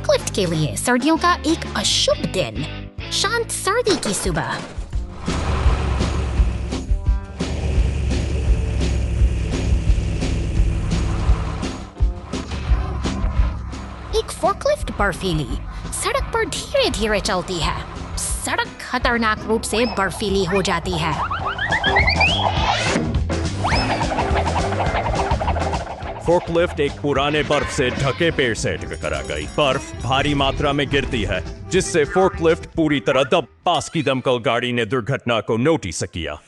Forklift के लिए सर्दियों का एक अशुभ दिन। शांत सर्दी की सुबह। एक फोर्कलिफ्ट बर्फीली सड़क पर धीरे धीरे चलती है। सड़क खतरनाक रूप से बर्फीली हो जाती है। फोर्कलिफ्ट एक पुराने बर्फ से ढके पेड़ से टकरा गई। बर्फ भारी मात्रा में गिरती है, जिससे फोर्कलिफ्ट पूरी तरह दब। पास की दमकल गाड़ी ने दुर्घटना को नोटिस किया।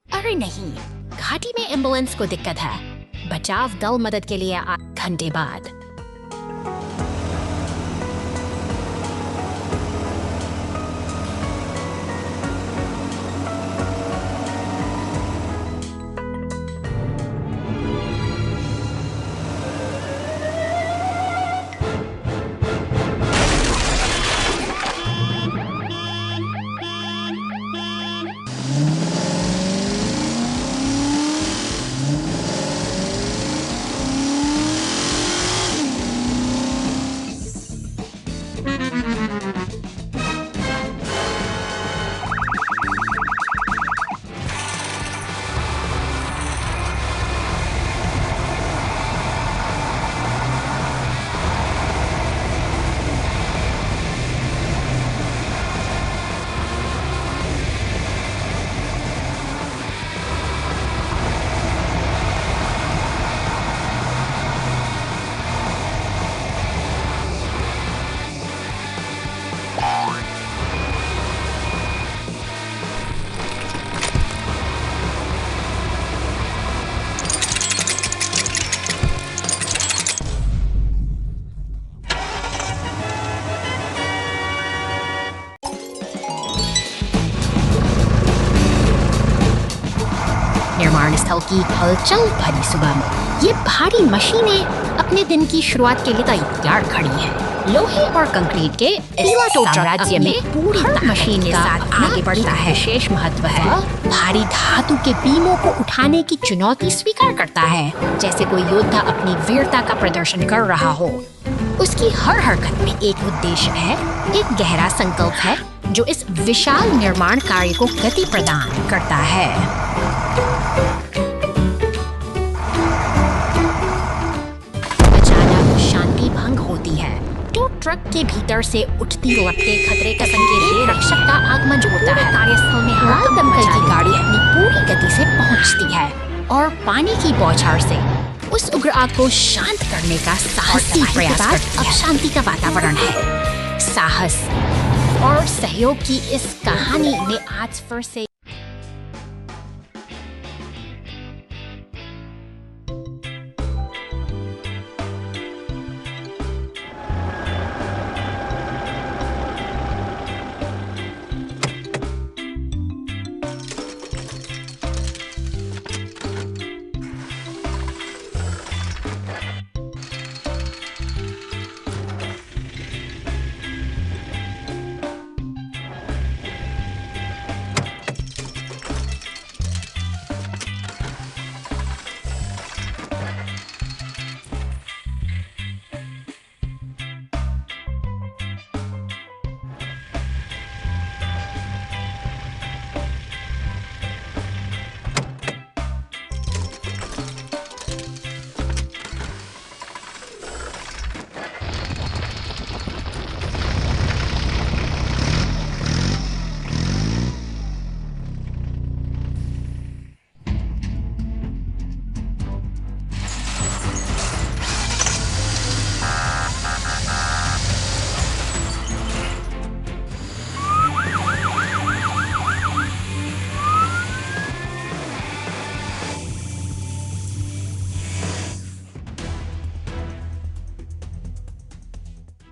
अरे नहीं, घाटी में एम्बुलेंस को दिक्कत है। बचाव दल मदद के लिए 8 घंटे बाद। निर्माण स्थल की हलचल भरी सुबह में ये भारी मशीनें अपने दिन की शुरुआत के लिए तैयार खड़ी हैं। लोहे और कंक्रीट के साम्राज्य में पूरी मशीन के साथ आगे बढ़ता है। विशेष महत्व है भारी धातु के बीमों को उठाने की चुनौती स्वीकार करता है, जैसे कोई योद्धा अपनी वीरता का प्रदर्शन कर रहा हो। उसकी हर हरकत में एक उद्देश्य है, एक गहरा संकल्प है जो इस विशाल निर्माण कार्य को गति प्रदान करता है। अचानक शांति भंग होती है। जो ट्रक के भीतर से उठती लपटें खतरे का संकेत दे रक्षक का आगमन होता है। कार्यस्थल में हर दमकल की गाड़ी अपनी पूरी गति से पहुंचती है और पानी की बौछार से उस उग्र आग को शांत करने का साहसी प्रयास करती है। अब शांति का वातावरण है। साहस और सहयोग की इस कहानी ने आज फिर से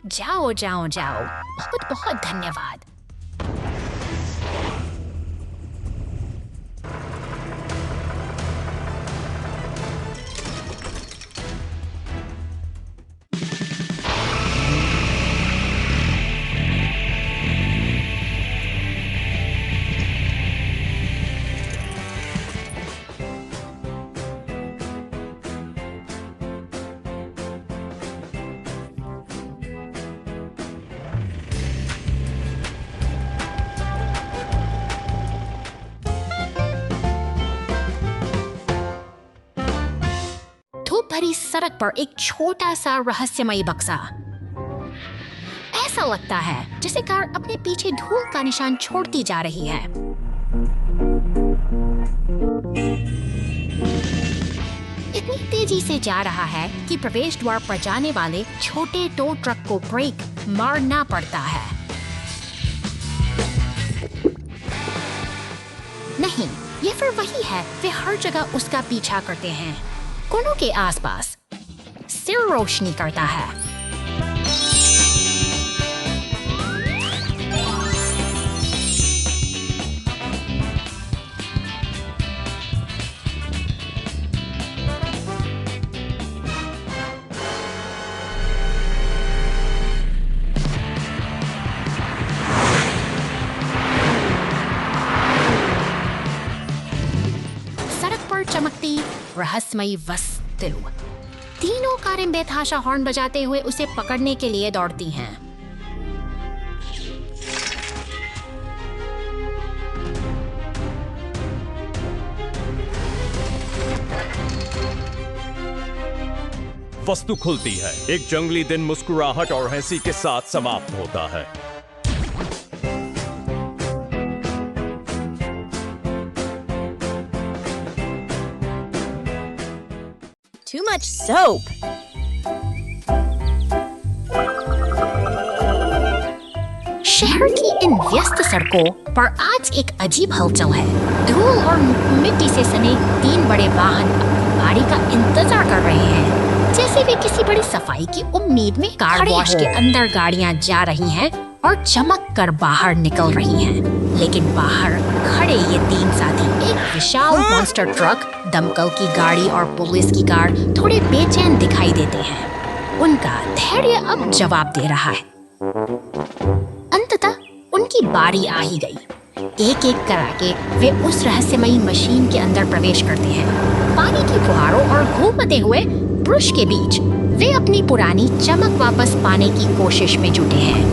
जाओ जाओ जाओ, बहुत बहुत धन्यवाद। धूप भरी सड़क पर एक छोटा सा रहस्यमयी बक्सा। ऐसा लगता है जैसे कार अपने पीछे धूल का निशान छोड़ती जा रही है। इतनी तेजी से जा रहा है कि प्रवेश द्वार पर जाने वाले छोटे टो ट्रक को ब्रेक मारना पड़ता है। नहीं, ये फिर वही है। वे हर जगह उसका पीछा करते हैं। कोनों के आसपास सिर रोशनी करता है। सड़क पर चमकती रहस्यमयी वस्तु। तीनों कारें बेतहाशा हॉर्न बजाते हुए उसे पकड़ने के लिए दौड़ती हैं। वस्तु खुलती है। एक जंगली दिन मुस्कुराहट और हंसी के साथ समाप्त होता है। Too much soap. शहर की इन व्यस्त सड़कों पर आज एक अजीब हलचल है। धूल और मिट्टी से सने 3 बड़े वाहन अपनी बारी का इंतजार कर रहे हैं, जैसे वे किसी बड़ी सफाई की उम्मीद में कार वॉश के अंदर गाड़ियां जा रही हैं और चमक कर बाहर निकल रही हैं। लेकिन बाहर खड़े ये 3 साथी, एक विशाल मॉन्स्टर ट्रक, दमकल की गाड़ी और पुलिस की कार, थोड़े बेचैन दिखाई देते हैं। उनका धैर्य अब जवाब दे रहा है। अंततः उनकी बारी आ ही गई। एक एक करके वे उस रहस्यमयी मशीन के अंदर प्रवेश करते हैं। पानी की फुहारों और घूमते हुए ब्रश के बीच वे अपनी पुरानी चमक वापस पाने की कोशिश में जुटे हैं।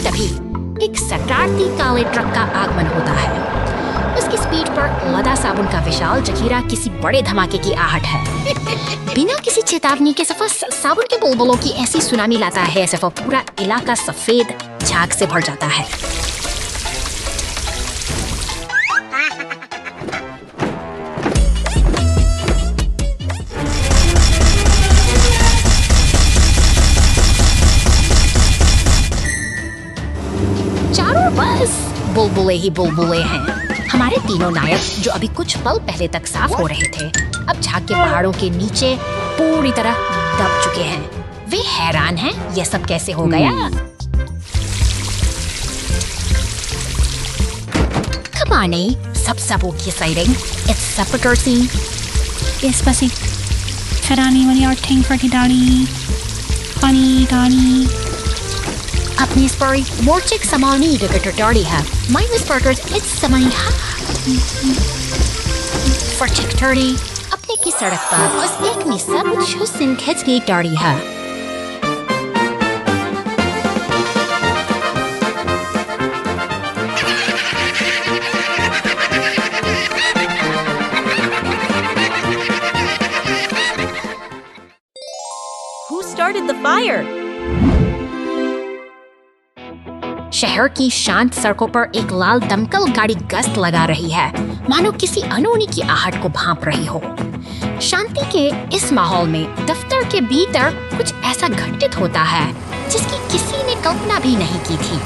तभी एक शरारती काले ट्रक का आगमन होता है। उसकी स्पीड पर लदा साबुन का विशाल जखीरा किसी बड़े धमाके की आहट है। बिना किसी चेतावनी के सफा साबुन के बुलबुलों की ऐसी सुनामी लाता है, सफा पूरा इलाका सफेद झाग से भर जाता है। चारों बस बुलबुले ही बुलबुले हैं। हमारे तीनों नायक, जो अभी कुछ पल पहले तक साफ हो रहे थे, अब झाग के पहाड़ों के नीचे पूरी तरह दब चुके हैं। वे हैरान हैं, यह सब कैसे हो गया। Come on, sabsabo exciting. It's sepulchre scene. Yes, Bessie. Karani Maniarting Fertidani. Funny Dani. अपनी स्परी मोर्चिक समानी गगटड़ी है। माइनस पर्कर्स इट्स समानी हा। फर्टिकटड़ी अपने की सड़क पर उस एक में सब हुस्न खिंच गई टाड़ी है। Who started the fire? शहर की शांत सड़कों पर एक लाल दमकल गाड़ी गश्त लगा रही है, मानो किसी अनहोनी की आहट को भांप रही हो। शांति के इस माहौल में दफ्तर के भीतर कुछ ऐसा घटित होता है जिसकी किसी ने कल्पना भी नहीं की थी।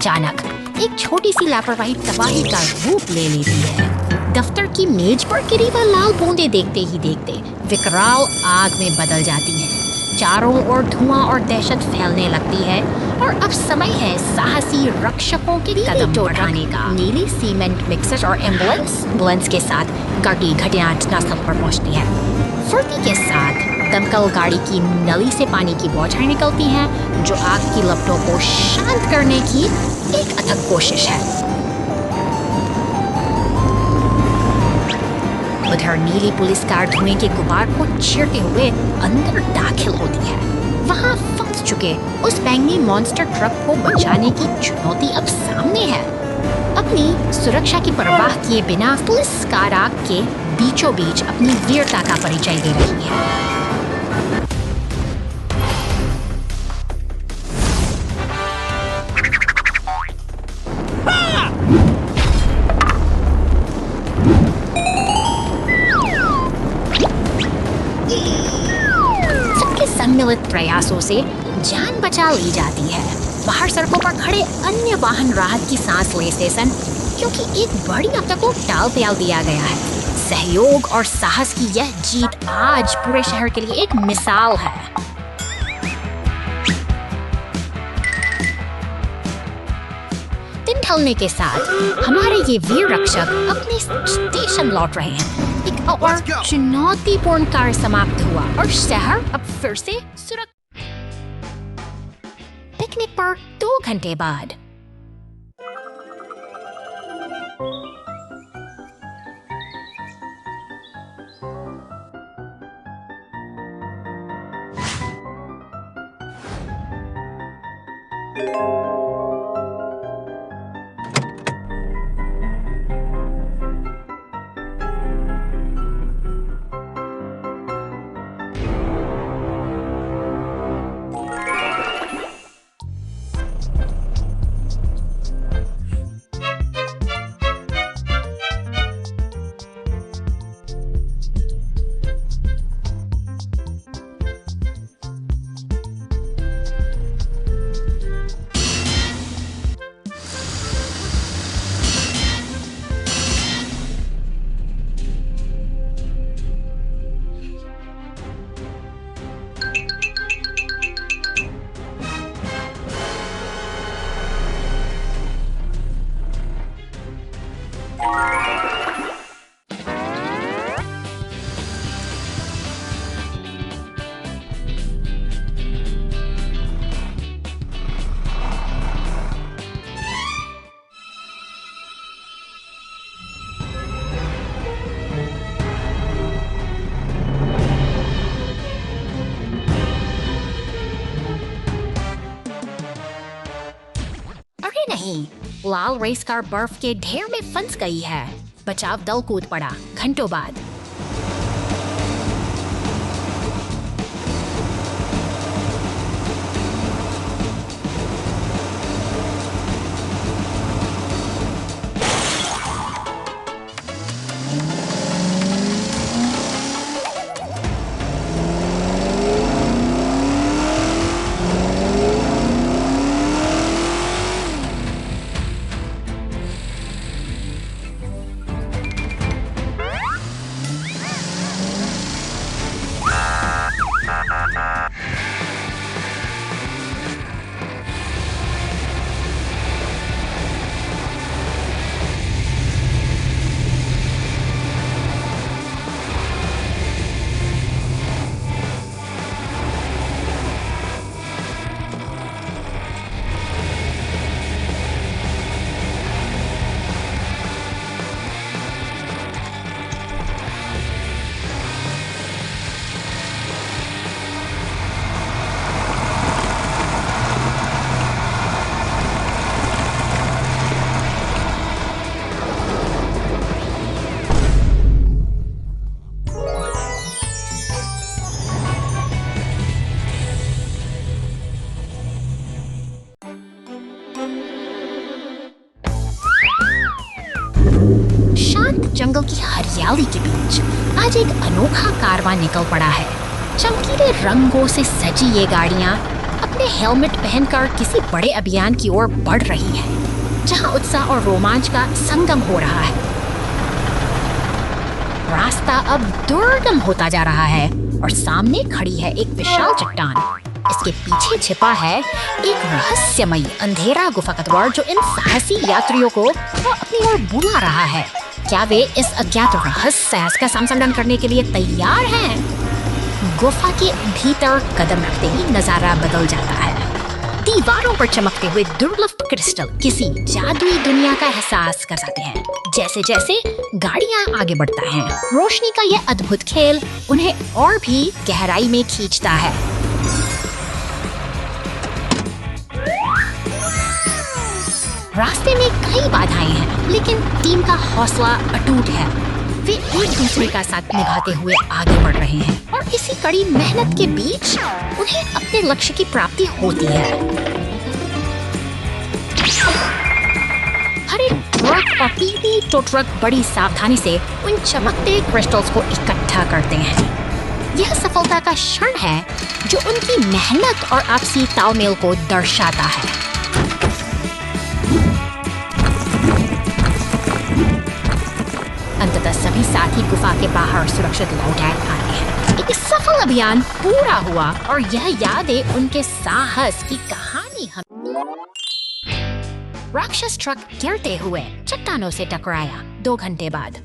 अचानक एक छोटी सी लापरवाही तबाही का रूप ले लेती है। दफ्तर की मेज पर गिरी हुई लाल बूंदें देखते ही देखते विकराल आग में बदल जाती हैं। चारों ओर धुआं और दहशत फैलने लगती है और अब समय है साहसी रक्षकों के कदम बढ़ाने का। नीली सीमेंट मिक्सर और एम्बुलेंस के साथ गाड़ी घटनास्थल पर पहुंचती है। फुर्ती के साथ दमकल गाड़ी की नली से पानी की बौछारें निकलती हैं, जो आग की लपटों को शांत करने की एक अथक कोशिश है। उधर नीली पुलिस कार धुएं के गुबार को चीरते हुए अंदर दाखिल होती है। वहां फंस चुके उस बैंगनी मॉन्स्टर ट्रक को बचाने की चुनौती अब सामने है। अपनी सुरक्षा की परवाह किए बिना पुलिस कार आग के बीचों बीच अपनी वीरता का परिचय दे रही है। सम्मिलित प्रयासों से जान बचा ली जाती है। बाहर सड़कों पर खड़े अन्य वाहन राहत की सांस लेते सन, क्योंकि एक बड़ी आपदा को टाल दिया गया है। सहयोग और साहस की यह जीत आज पूरे शहर के लिए एक मिसाल है। दिन ढलने के साथ हमारे ये वीर रक्षक अपने स्टेशन लौट रहे हैं। एक और चुनौतीपूर्ण कार्य समाप्त हुआ और शहर अब फिर से सुरक्षित। पिकनिक पर 2 घंटे बाद नहीं, लाल रेस कार बर्फ के ढेर में फंस गई है। बचाव दल कूद पड़ा घंटों बाद। जंगल की हरियाली के बीच आज एक अनोखा कारवां निकल पड़ा है। चमकीले रंगों से सजी ये गाड़ियां अपने हेलमेट पहनकर किसी बड़े अभियान की ओर बढ़ रही है, जहां उत्साह और रोमांच का संगम हो रहा है। रास्ता अब दुर्गम होता जा रहा है और सामने खड़ी है एक विशाल चट्टान। इसके पीछे छिपा है एक रहस्यमयी अंधेरा गुफा का द्वार जो इन साहसी यात्रियों को अपनी ओर बुला रहा है। क्या वे इस अज्ञात रहस्य का सामना करने के लिए तैयार हैं? गुफा के भीतर कदम रखते ही नजारा बदल जाता है। दीवारों पर चमकते हुए दुर्लभ क्रिस्टल किसी जादुई दुनिया का एहसास कराते हैं। जैसे जैसे गाड़ियां आगे बढ़ता है, रोशनी का यह अद्भुत खेल उन्हें और भी गहराई में खींचता है। रास्ते में कई बाधाएं हैं, लेकिन टीम का हौसला अटूट है। वे एक दूसरे का साथ निभाते हुए आगे बढ़ रहे हैं और इसी कड़ी मेहनत के बीच उन्हें अपने लक्ष्य की प्राप्ति होती है। हर एक ट्रक और पीली टो ट्रक बड़ी सावधानी से उन चमकते क्रिस्टल्स को इकट्ठा करते हैं। यह सफलता का क्षण है जो उनकी मेहनत और आपसी तालमेल को दर्शाता है। अंततः सभी साथी गुफा के बाहर सुरक्षित लौट आए हैं। एक सफल अभियान पूरा हुआ और यह यादें उनके साहस की कहानी राक्षस ट्रक गिरते हुए चट्टानों से टकराया 2 घंटे बाद।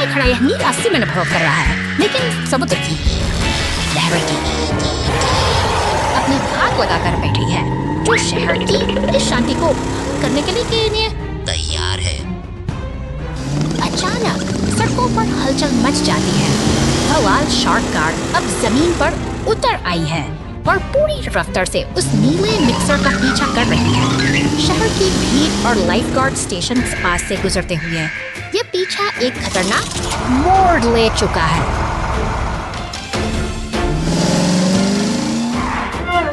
खड़ा यह नील अस्सी में अनुभव कर रहा है, लेकिन समुद्र की लहरें अपनी भाग लगाकर बैठी है, जो शहर की इस शांति को करने के लिए तैयार है। अचानक सड़कों पर हलचल मच जाती है। हवाल शार्क कार अब जमीन पर उतर आई है और पूरी रफ्तार से उस नीले मिक्सर का पीछा कर रही है। शहर की भीड़ और लाइफ गार्ड स्टेशन के पास से गुजरते हुए यह पीछा एक खतरनाक मोड़ ले चुका है।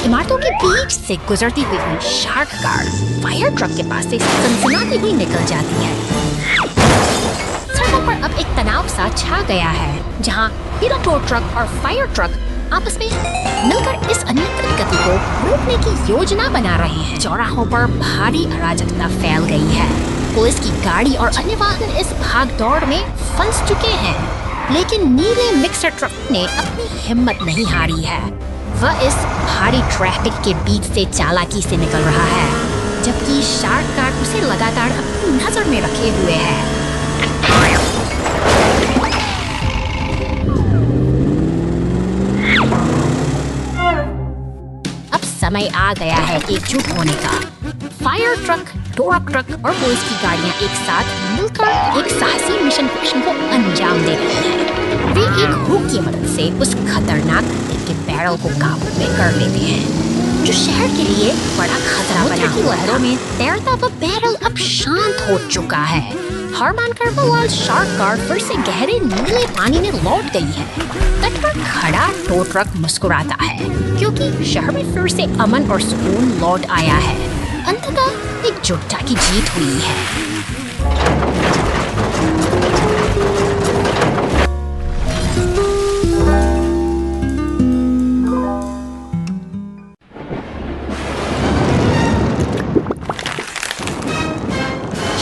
इमारतों के बीच से गुजरती हुई शार्क कार फायर ट्रक के पास से सनसनाती हुई निकल जाती है। सड़कों पर अब एक तनाव सा छा गया है, जहां पीला टो ट्रक और फायर ट्रक आपस में मिलकर इस अनियंत्रित गति को रोकने की योजना बना रहे हैं। चौराहों पर भारी अराजकता फैल गई है। पुलिस की गाड़ी और अन्य वाहन इस भागदौड़ में फंस चुके हैं, लेकिन नीले मिक्सर ट्रक ने अपनी हिम्मत नहीं हारी है। वह इस भारी ट्रैफिक के बीच से चालाकी से निकल रहा है, जबकि शार्क कार उसे लगातार अपनी नजर में रखे हुए है। अब समय आ गया है एकजुट होने का। फायर ट्रक, टोरक ट्रक और पुलिस की गाड़ियां एक साथ मिलकर एक साहसी मिशन को अंजाम दे रही हैं। वे एक हुक की मदद से उस खतरनाक के बैरल को काबू में कर लेते हैं, जो शहर के लिए बड़ा खतरा बना हुआ है। लहरों में तैरता वह बैरल अब शांत हो चुका है। हार मानकर बवाल शार्क कार फिर से गहरे नीले पानी में लौट गई है। तट पर खड़ा टो ट्रक मुस्कुराता है क्योंकि शहर में फिर से अमन और सुकून लौट आया है। अंततः एकजुटता की जीत हुई है।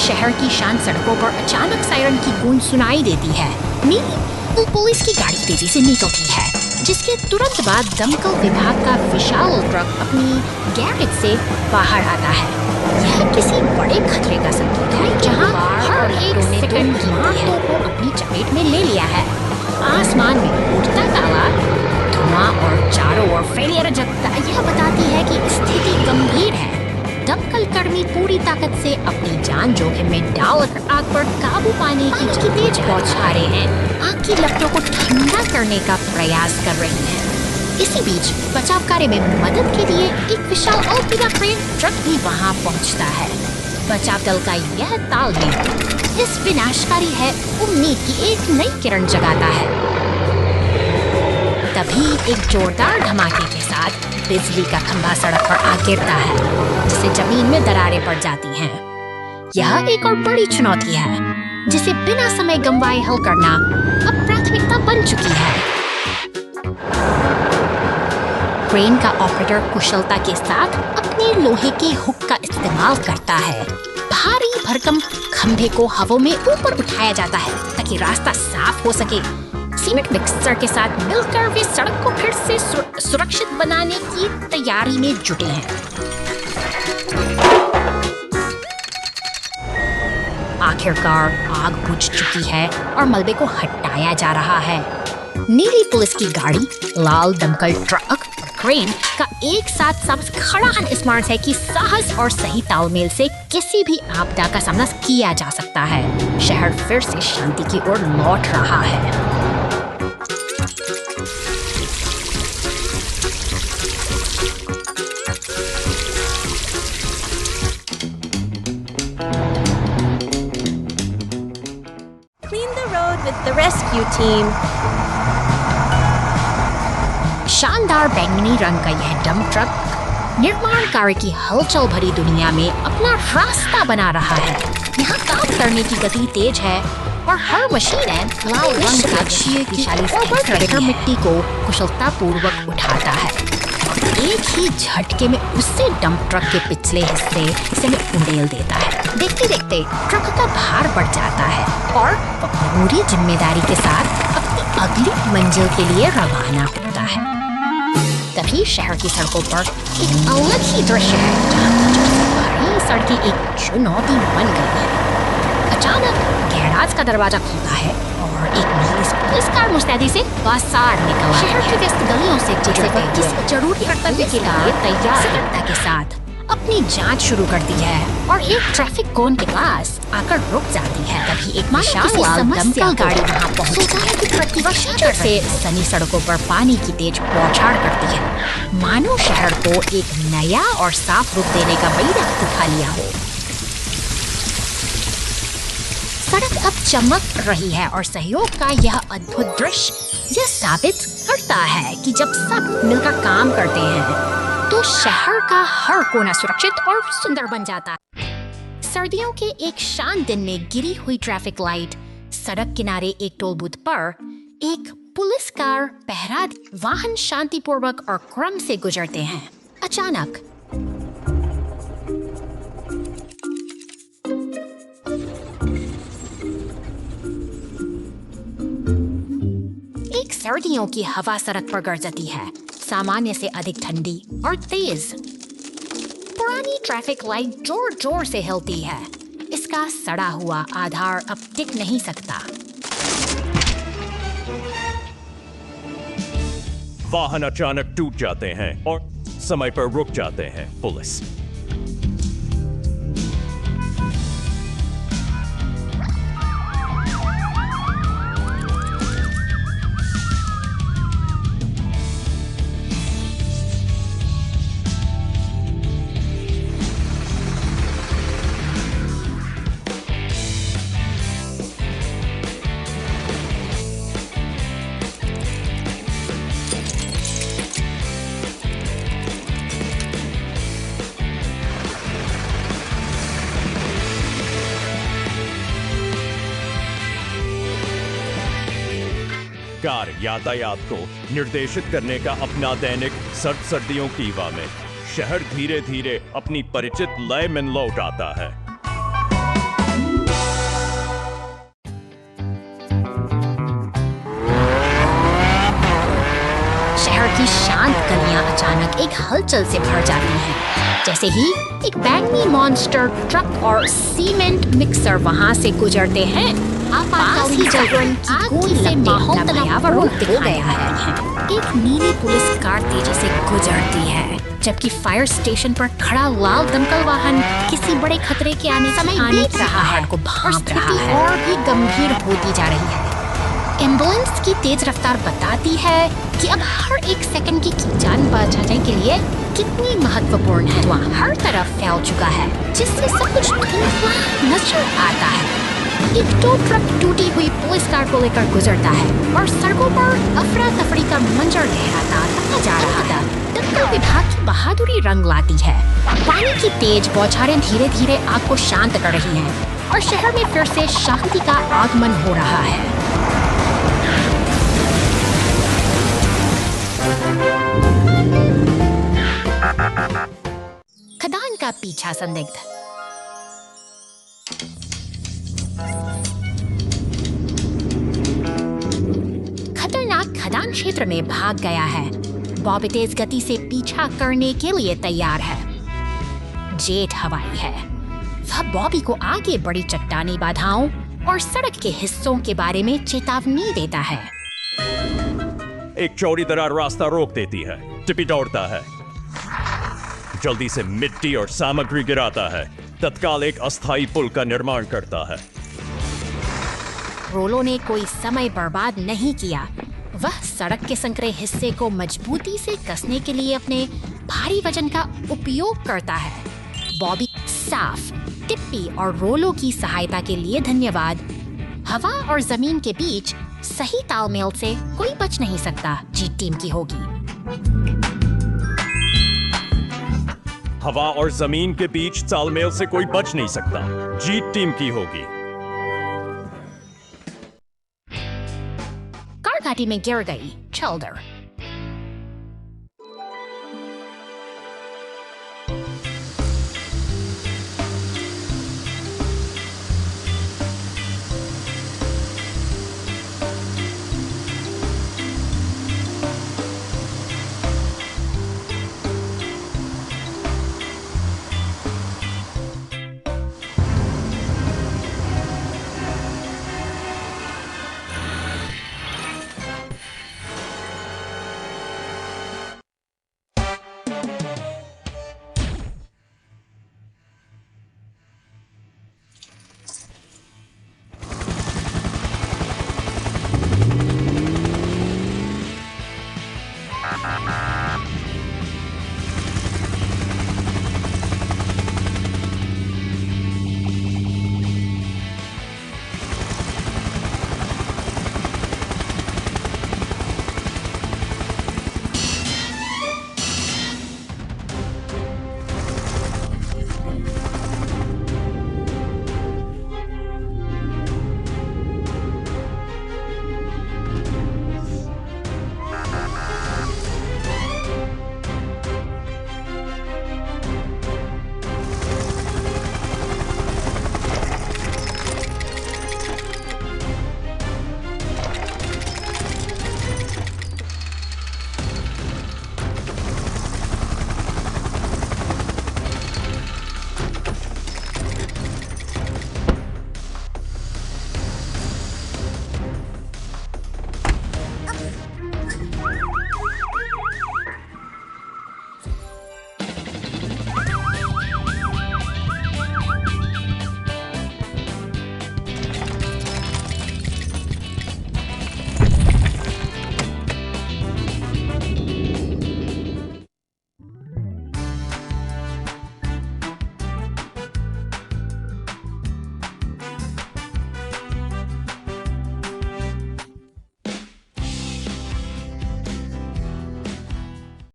शहर की शांत सड़कों पर अचानक सायरन की गूंज सुनाई देती है। नीली पुलिस की गाड़ी तेजी से निकलती है, जिसके तुरंत बाद दमकल विभाग का विशाल ट्रक अपनी गैरेज से बाहर आता है। यह किसी बड़े खतरे का संकेत है, जहां हर एक सेकंड की मांगों को अपनी चपेट में ले लिया है। आसमान में उड़ता काला धुआं और चारों ओर फैली रजकता यह बताती है कि स्थिति गंभीर है। दमकल कर्मी पूरी ताकत से अपनी जान जोखिम में डालकर आग पर काबू पाने की तेज बौछारें रहे हैं। आग की लपटों को ठंडा करने का प्रयास कर रही हैं। इसी बीच बचाव कार्य में मदद के लिए एक विशाल अल्पिना क्रेन ट्रक भी वहां पहुंचता है। बचाव दल का यह तालमेल इस विनाशकारी है उम्मीद की एक नई किरण जगाता है। तभी एक जोरदार धमाके के साथ बिजली का खंभा सड़क पर आ गिरता है, जिससे जमीन में दरारें पड़ जाती हैं। यह एक और बड़ी चुनौती है, जिसे बिना समय गंवाए हल करना अब प्राथमिकता बन चुकी है। क्रेन का ऑपरेटर कुशलता के साथ अपने लोहे के हुक का इस्तेमाल करता है। भारी भरकम खंभे को हवा में ऊपर उठाया जाता है ताकि रास्ता साफ हो सके। सीमेंट मिक्सर के साथ मिलकर वे सड़क को फिर से सुरक्षित बनाने की तैयारी में जुटे हैं। आखिरकार आग बुझ चुकी है और मलबे को हटाया जा रहा है। नीली पुलिस की गाड़ी, लाल दमकल ट्रक और क्रेन का एक साथ सब खड़ा स्मारक है कि साहस और सही तालमेल से किसी भी आपदा का सामना किया जा सकता है। शहर फिर से शांति की ओर लौट रहा है। Clean the road with the rescue team. शानदार बैंगनी रंग का यह डंप ट्रक निर्माण कार्य की हलचल भरी दुनिया में अपना रास्ता बना रहा है। यहाँ काम करने की गति तेज है और हर मशीन लाल रंग का ट्रैक्टर मिट्टी को कुशलतापूर्वक उठाता है। एक ही झटके में उससे डंप ट्रक के पिछले हिस्से से उड़ेल देता है। देखते देखते ट्रक का भार बढ़ जाता है और पूरी जिम्मेदारी के साथ अपनी अगली मंजिल के लिए रवाना होता है। तभी शहर की सड़कों पर एक अलग ही दृश्य है, जहाँ सड़कें एक चुनौती बन गई है। अचानक गैराज का दरवाजा खुलता है और एक पुलिस कार मुस्तैदी से बाहर निकल शहर की व्यस्त गलियों से किसी जरूरी कर्तव्य के लिए तैयार सतर्कता के साथ अपनी जांच शुरू करती है और एक ट्रैफिक कोन के पास आकर रुक जाती है। तभी एक विशाल दमकल गाड़ी वहां पहुंचती है कि प्रतिवर्षा से सनी सड़कों पर पानी की तेज बौछार करती है, मानो शहर को एक नया और साफ रूप देने का बड़ी वक्त उठा लिया हो। सड़क अब चमक रही है और सहयोग का यह अद्भुत दृश्य यह साबित करता है कि जब सब मिलकर काम करते हैं तो शहर का हर कोना सुरक्षित और सुंदर बन जाता है। सर्दियों के एक शांत दिन में गिरी हुई ट्रैफिक लाइट, सड़क किनारे एक टोल बूथ पर एक पुलिस कार पहरा वाहन शांतिपूर्वक और क्रम से गुजरते हैं। अचानक एक सर्दियों की हवा सड़क पर गरजती है, सामान्य से अधिक ठंडी और तेज। पुरानी ट्रैफिक लाइट जोर जोर से हिलती है। इसका सड़ा हुआ आधार अब टिक नहीं सकता। वाहन अचानक टूट जाते हैं और समय पर रुक जाते हैं। पुलिस कार यातायात को निर्देशित करने का अपना दैनिक सर्द सर्दियों की वा में शहर धीरे धीरे अपनी परिचित लय में लौट आता है। शहर की शांत गलियां अचानक एक हलचल से भर जाती हैं। जैसे ही एक बैंगनी मॉन्स्टर ट्रक और सीमेंट मिक्सर वहां से गुजरते हैं, आपातकालीन जगरण की गूंज से माहौल तनावपूर्ण दिखाई दे रहा है। एक नीली पुलिस कार तेजी से गुजरती है, जबकि फायर स्टेशन पर खड़ा लाल दमकल वाहन किसी बड़े खतरे के आने बीत रहा है को भांप रहा है और भी गंभीर होती जा रही है। एम्बुलेंस की तेज रफ्तार बताती है कि अब हर एक सेकंड की जान बचाने के लिए कितनी महत्वपूर्ण है। धुआं हर तरफ फैल चुका है, जिससे सब कुछ धुंधला नजर आता है। एक टो ट्रक टूटी हुई पुलिस कार को लेकर गुजरता है और सड़कों पर अफरा तफरी का मंजर लहराता जा रहा था। दमकल विभाग की बहादुरी रंग लाती है। पानी की तेज बौछारें धीरे धीरे आग को शांत कर रही हैं और शहर में फिर से शांति का आगमन हो रहा है। खदान का पीछा संदिग्ध। खतरनाक खदान क्षेत्र में भाग गया है। बॉबी तेज गति से पीछा करने के लिए तैयार है। जेट हवाई है। वह बॉबी को आगे बड़ी चट्टानी बाधाओं और सड़क के हिस्सों के बारे में चेतावनी देता है। एक चौड़ी दरार रास्ता रोक देती है। टिपी दौड़ता है, जल्दी से मिट्टी और सामग्री गिराता है। तत्काल एक अस्थायी पुल का निर्माण करता है। रोलो ने कोई समय बर्बाद नहीं किया। वह सड़क के संकरे हिस्से को मजबूती से कसने के लिए अपने भारी वजन का उपयोग करता है। बॉबी साफ, टिप्पी और रोलो की सहायता के लिए धन्यवाद। हवा और जमीन के बीच सही तालमेल से कोई बच नहीं सकता। जीत टीम की होगी। हवा और जमीन के बीच तालमेल से कोई बच नहीं सकता। जीत टीम की होगी। कार घाटी में गिर गई। चल्डर।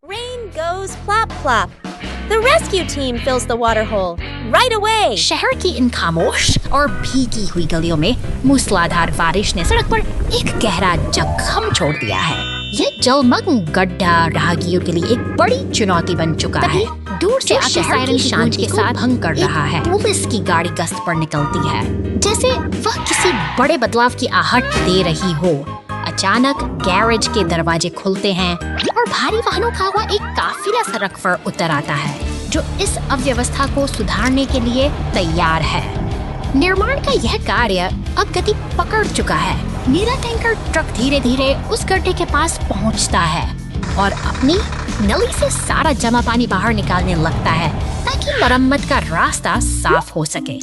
Rain goes plop plop. The rescue team fills the water hole. right away. शहर की इन खामोश और भीगी हुई गलियों में मूसलाधार बारिश ने सड़क पर एक गहरा जख्म छोड़ दिया है। यह जलमग्न गड्ढा राहगीरों के लिए एक बड़ी चुनौती बन चुका है। दूर से शहर की शांति के साथ भंग कर रहा है। पुलिस की गाड़ी गश्त पर निकलती है, जैसे वह किसी बड़े बदलाव की आहट दे रही हो। अचानक गैरेज के दरवाजे खुलते हैं और भारी वाहनों का हुआ एक काफिला सड़क पर उतर आता है, जो इस अव्यवस्था को सुधारने के लिए तैयार है। निर्माण का यह कार्य अब गति पकड़ चुका है। नीला टैंकर ट्रक धीरे धीरे उस गड्ढे के पास पहुंचता है और अपनी नली से सारा जमा पानी बाहर निकालने लगता है, ताकि मरम्मत का रास्ता साफ हो सके।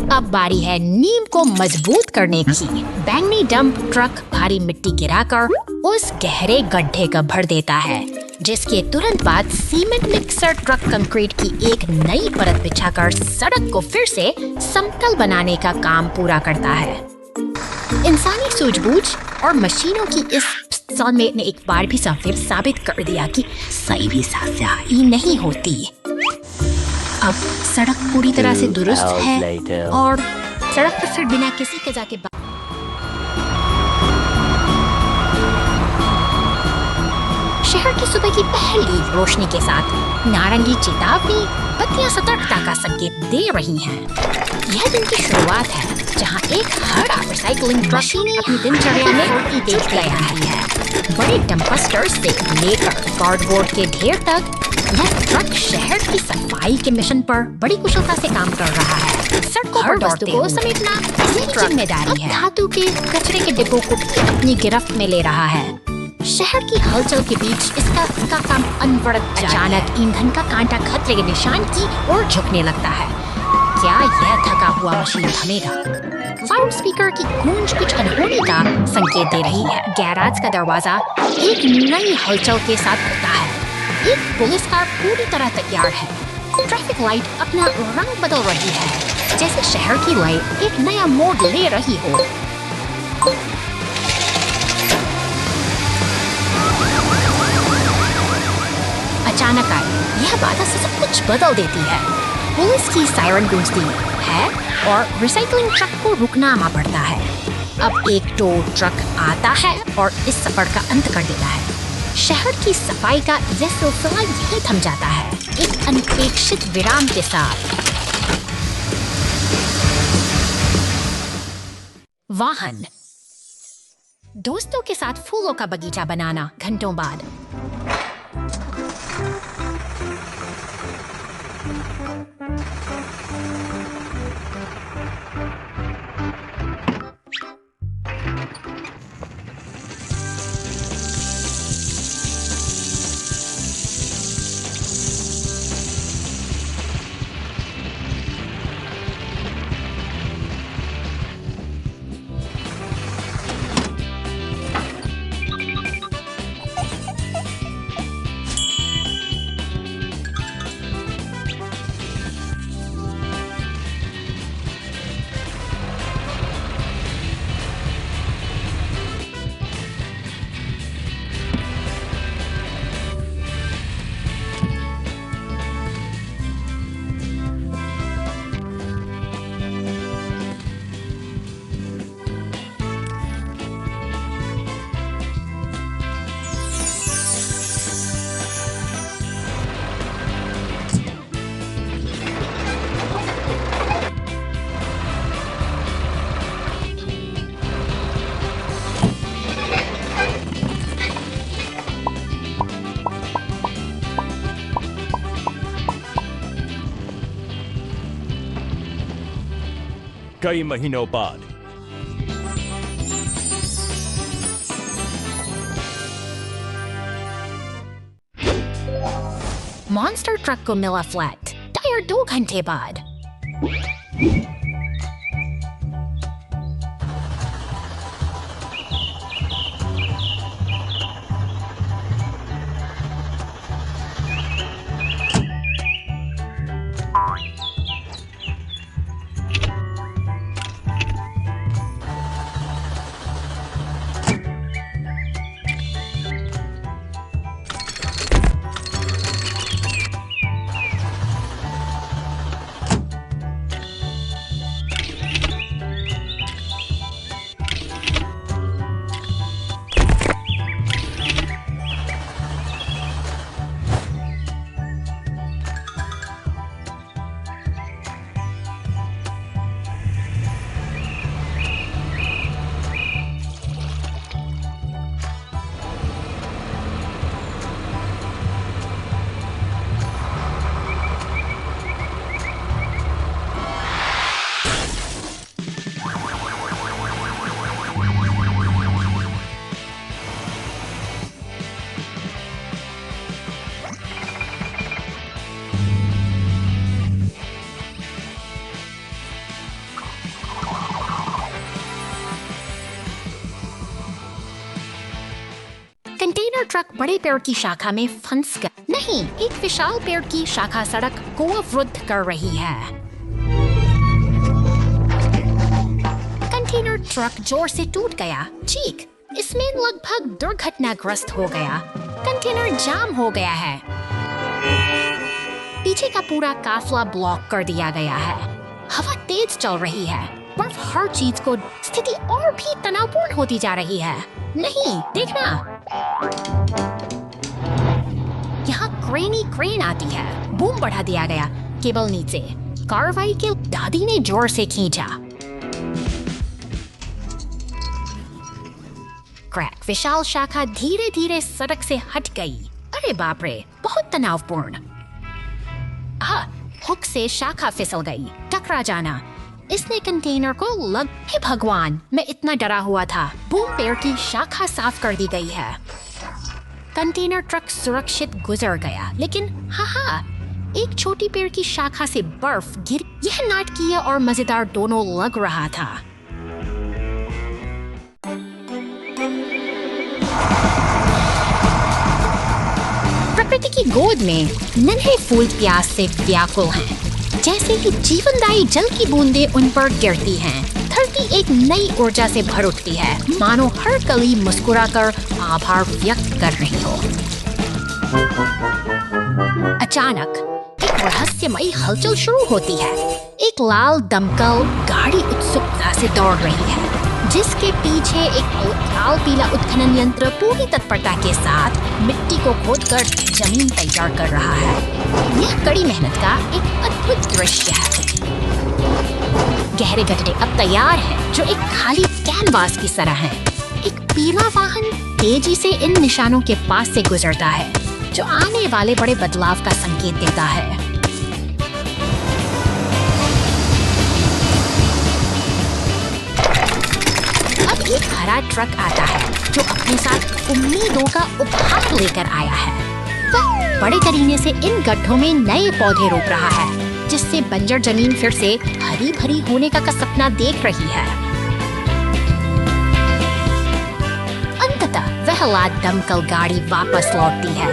अब बारी है नींव को मजबूत करने की। बैंगनी डंप ट्रक भारी मिट्टी गिराकर उस गहरे गड्ढे का भर देता है, जिसके तुरंत बाद सीमेंट मिक्सर ट्रक कंक्रीट की एक नई परत बिछाकर सड़क को फिर से समतल बनाने का काम पूरा करता है। इंसानी सूझबूझ और मशीनों की इस सौमें ने एक बार भी साबित कर दिया कि सही भी सफाई नहीं होती। अब सड़क पूरी तरह से दुरुस्त है और सड़क पर फिर बिना किसी कजा के शहर की सुबह की पहली रोशनी के साथ नारंगी चेतावनी बत्तियां सतर्कता का संकेत दे रही हैं। यह दिन की शुरुआत है जहां एक हरा रिसाइकलिंग मशीन अपनी दिनचर्या में रोटी देख ले रही है। बड़े डंपस्टर से लेकर कार्डबोर्ड के ढेर तक यह ट्रक शहर की सफाई के मिशन पर बड़ी कुशलता से काम कर रहा है। सड़कों पर वस्तु को समेटना इसकी जिम्मेदारी है। धातु के कचरे के डिब्बों को भी अपनी गिरफ्त में ले रहा है। शहर की हलचल के बीच इसका काम अनवरत अचानक ईंधन का कांटा खतरे के निशान की ओर झुकने लगता है। क्या यह थका हुआ मशीन थमेगा? लाउड स्पीकर की गूंज कुछ अनहोनी का संकेत दे रही है। गैराज का दरवाजा एक नई हलचल के साथ खुलता है। एक पुलिस कार पूरी तरह तैयार है। ट्रैफिक लाइट अपना रंग बदल रही है, जैसे शहर की लाइट एक नया मोड़ ले रही हो। अचानक आई यह बाधा से सब कुछ बदल देती है। पुलिस की सायरन गूंजती है और रिसाइकलिंग ट्रक को रुकना पड़ता है। अब एक टो ट्रक आता है और इस सफर का अंत कर देता है। शहर की सफाई का यह सिलसिला यहीं थम जाता है, एक अनपेक्षित विराम के साथ। वाहन दोस्तों के साथ फूलों का बगीचा बनाना घंटों बाद। कई महीनों बाद मॉन्स्टर ट्रक को मिला फ्लैट टायर 2 घंटे बाद। ट्रक बड़े पेड़ की शाखा में फंस गया। नहीं, एक विशाल पेड़ की शाखा सड़क को अवरुद्ध कर रही है। कंटेनर ट्रक जोर से टूट गया। चीख, इसमें लगभग दुर्घटनाग्रस्त हो गया। कंटेनर जाम हो गया है। पीछे का पूरा काफिला ब्लॉक कर दिया गया है। हवा तेज चल रही है। बर्फ हर चीज को स्थिति और भी तनावपूर्ण होती जा रही है। नहीं, देखना, यहाँ क्रेन आती है। बूम बढ़ा दिया गया। केबल नीचे। कार्रवाई के दादी ने जोर से खींचा। क्रैक, विशाल शाखा धीरे धीरे सड़क से हट गई। अरे बाप रे, बहुत तनावपूर्ण। हुक से शाखा फिसल गई। टकरा जाना। इसने कंटेनर को लग। हे भगवान, मैं इतना डरा हुआ था। बूम पेड़ की शाखा साफ कर दी गई है। कंटेनर ट्रक सुरक्षित गुजर गया, लेकिन एक छोटी पेड़ की शाखा से बर्फ गिर। यह नाटकीय और मजेदार दोनों लग रहा था। प्रकृति की गोद में नन्हे फूल प्यास से व्याकुल हैं। जैसे कि जीवनदायी जल की बूंदें उन पर गिरती हैं। धरती एक नई ऊर्जा से भर उठती है, मानो हर कली मुस्कुराकर आभार व्यक्त कर रही हो। अचानक एक रहस्यमयी हलचल शुरू होती है। एक लाल दमकल गाड़ी उत्सुकता से दौड़ रही है, जिसके पीछे एक लाल पीला उत्खनन यंत्र पूरी तत्परता के साथ मिट्टी को खोदकर जमीन तैयार कर रहा है। यह कड़ी मेहनत का एक अद्भुत दृश्य है। गहरे गड्ढे अब तैयार हैं, जो एक खाली कैनवास की तरह हैं। एक पीला वाहन तेजी से इन निशानों के पास से गुजरता है, जो आने वाले बड़े बदलाव का संकेत देता है। अब एक हरा ट्रक आता है, जो अपने साथ उम्मीदों का उपहार लेकर आया है। वह बड़े करीने से इन गड्ढों में नए पौधे रोप रहा है, जिससे बंजर जमीन फिर से हरी भरी होने का सपना देख रही है। अंततः वह लाद दमकल गाड़ी वापस लौटती है,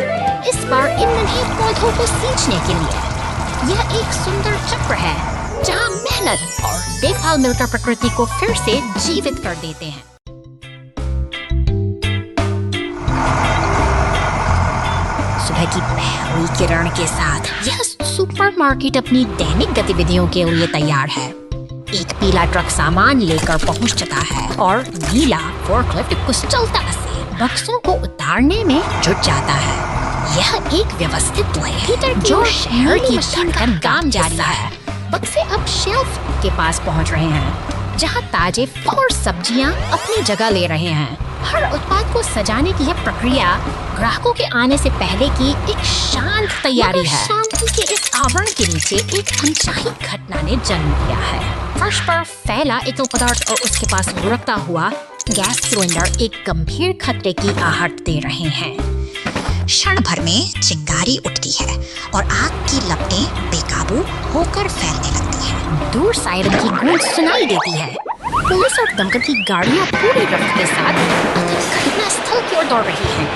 इस बार इन नन्हे पौधों को सींचने के लिए। यह एक सुंदर चक्र है, जहां मेहनत और देखभाल मिलकर प्रकृति को फिर से जीवित कर देते हैं। सुबह की पहली किरण के साथ यह सुपरमार्केट अपनी दैनिक गतिविधियों के लिए तैयार है। एक पीला ट्रक सामान लेकर पहुंच चुका है और नीला फोर्कलिफ्ट कुशलता से बक्सों को उतारने में जुट जाता है। यह एक व्यवस्थित है, जो शहर की धड़कन काम जारी है। बक्से अब शेल्फ के पास पहुंच रहे हैं, जहां ताजे फल और सब्जियां अपनी जगह ले रहे हैं। हर उत्पाद को सजाने की यह प्रक्रिया ग्राहकों के आने से पहले की एक शांत तैयारी है। शांति के इस आवरण के नीचे एक अनचाही घटना ने जन्म लिया है। फर्श पर फैला एकल पदार्थ और उसके पास लुढ़कता हुआ गैस सिलेंडर एक गंभीर खतरे की आहट दे रहे हैं। क्षण भर में चिंगारी उठती है और आग की लपटें बेकाबू होकर फैलने लगती हैं। दूर सायरन की गूंज सुनाई देती है। पुलिस और दमकल की गाड़ियां पूरी रफ्त के साथ घटना स्थल की ओर दौड़ रही हैं।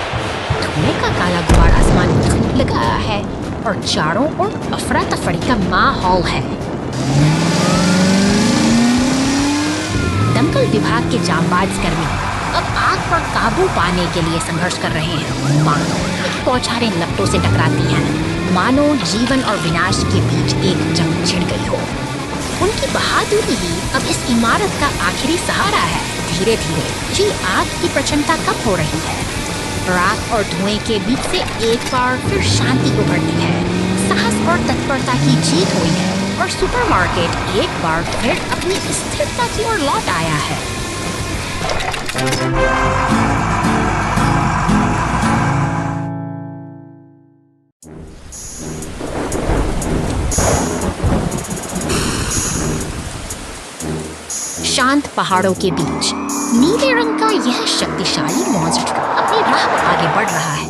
धुएं का काला गुबार आसमान में लगा है और चारों ओर अफरा तफरी का माहौल है। दमकल विभाग के जांबाज कर्मी अब आग पर काबू पाने के लिए संघर्ष कर रहे हैं। मानो बौछारें लपटों से टकराती हैं, मानो जीवन और विनाश के बीच एक जंग छिड़ गई हो। उनकी बहादुरी ही अब इस इमारत का आखिरी सहारा है। धीरे धीरे ये आग की प्रचंडता कम हो रही है। राख और धुएं के बीच से एक बार फिर शांति उभरती है। साहस और तत्परता की जीत हुई है और सुपरमार्केट एक बार फिर अपनी स्थिरता की ओर लौट आया है। शांत पहाड़ों के बीच नीले रंग का यह शक्तिशाली मॉन्स्टर अपनी राह पर आगे बढ़ रहा है।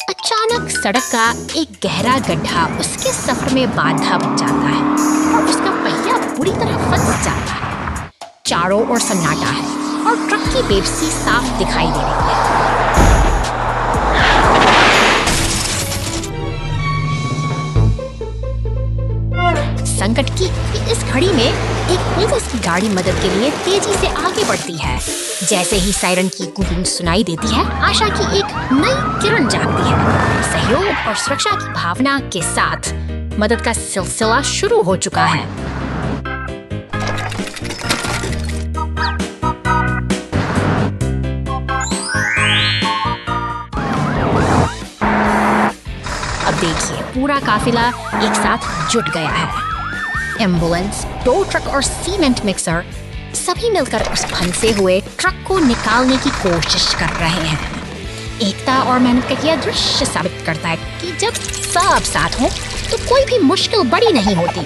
अचानक सड़क का एक गहरा गड्ढा उसके सफर में बाधा बन जाता है और उसका पहिया बुरी तरह फंस जाता है। चारों ओर सन्नाटा है और ट्रक की बेपसी साफ दिखाई दे रही है। संकट की इस घड़ी में एक पुलिस की गाड़ी मदद के लिए तेजी से आगे बढ़ती है। जैसे ही सायरन की गूंज सुनाई देती है, आशा की एक नई किरण जागती है। सहयोग और सुरक्षा की भावना के साथ मदद का सिलसिला शुरू हो चुका है। अब देखिए, पूरा काफिला एक साथ जुट गया है। एम्बुलेंस, 2 ट्रक और सीमेंट मिक्सर सभी मिलकर उस फंसे हुए ट्रक को निकालने की कोशिश कर रहे हैं। एकता और मेहनत का यह दृश्य साबित करता है कि जब सब साथ हों तो कोई भी मुश्किल बड़ी नहीं होती।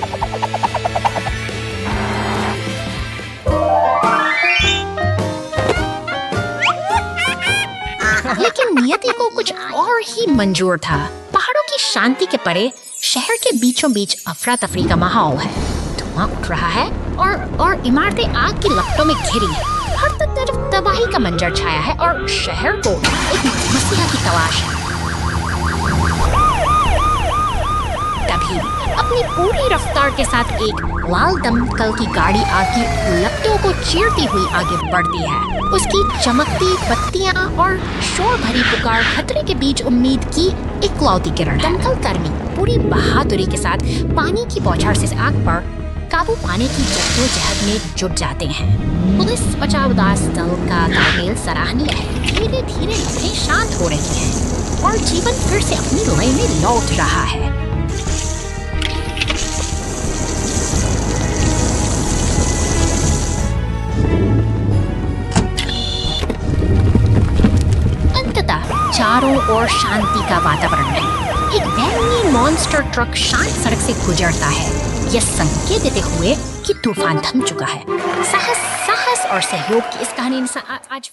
लेकिन नियति को कुछ और ही मंजूर था। पहाड़ों की शांति के परे शहर के बीचों बीच अफरा तफरी का माहौल है। धुआं उठ रहा है और इमारतें आग की लपटों में घिरी हैं। हर तरफ तबाही का मंजर छाया है और शहर को एक मसीहा की तलाश है। तभी अपनी पूरी रफ्तार के साथ एक लाल दमकल की गाड़ी आग की लपटों को चीरती हुई आगे बढ़ती है। उसकी चमकती बत्तियां और शोर भरी पुकार खतरे के बीच उम्मीद की इकलौती किरण है। दमकल कर्मी पूरी बहादुरी के साथ पानी की बौछार से आग पर काबू पाने की जद्दोजहद में जुट जाते हैं। पुलिस बचाव दल का तालमेल सराहनीय है। धीरे धीरे लपटें शांत हो रही हैं और जीवन फिर से अपनी लय में लौट रहा है। अंततः चारों ओर शांति का वातावरण है। एक बैंगनी मॉन्स्टर ट्रक शांत सड़क से गुजरता है, यह संकेत देते हुए कि तूफान थम चुका है। साहस और सहयोग की इस कहानी आज